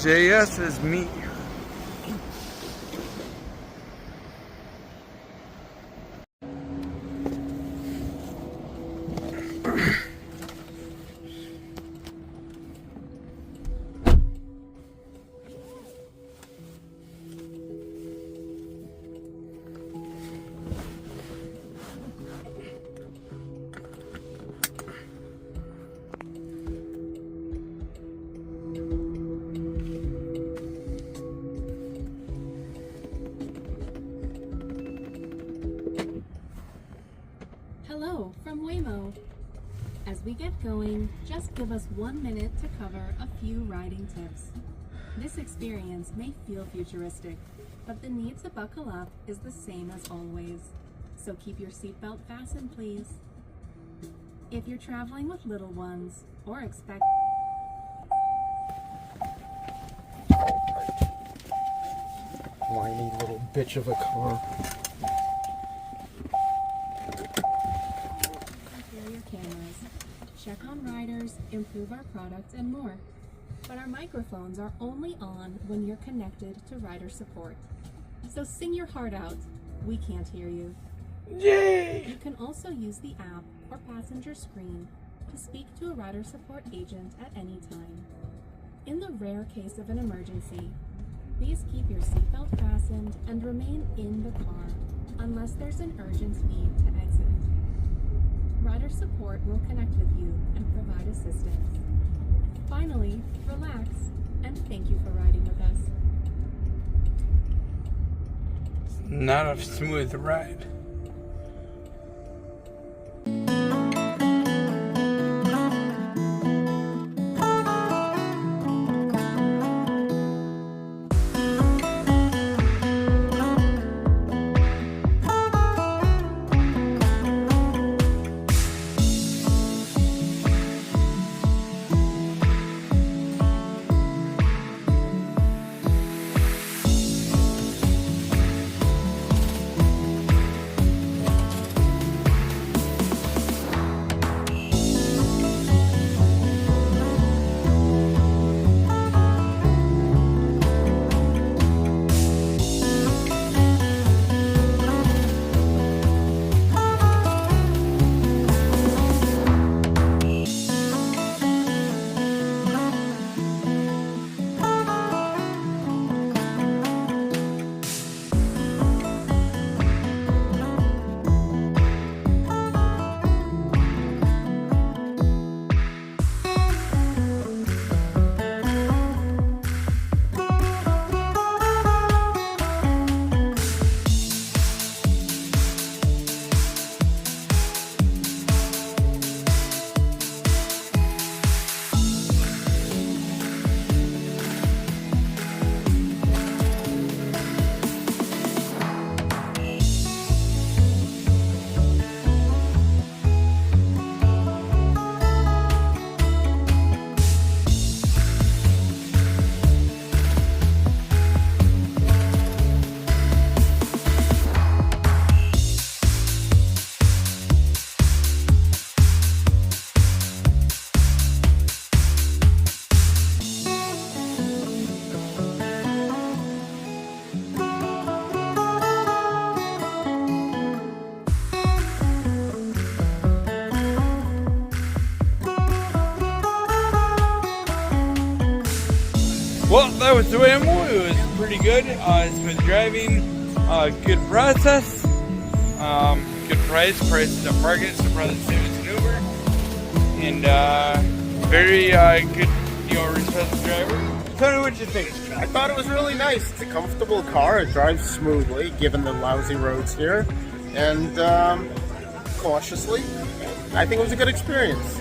JS is me. Hello from Waymo. As we get going, just give us 1 minute to cover a few riding tips. This experience may feel futuristic, but the need to buckle up is the same as always. So keep your seatbelt fastened, please. If you're traveling with little ones or expect whiny little bitch of a car. cameras, check on riders, improve our product, and more. But our microphones are only on when you're connected to rider support. So sing your heart out. We can't hear you. Yay! You can also use the app or passenger screen to speak to a rider support agent at any time. In the rare case of an emergency, please keep your seatbelt fastened and remain in the car unless there's an urgent need to exit. Rider support will connect with you and provide assistance. Finally, relax and thank you for riding with us. Not a smooth ride. Well, that was the Waymo. It was pretty good. Smooth driving, good process, good price. Price is at market, so probably the same as an Uber, and very good, responsive driver. Tony, what did you think? I thought it was really nice. It's a comfortable car. It drives smoothly, given the lousy roads here, and cautiously. I think it was a good experience.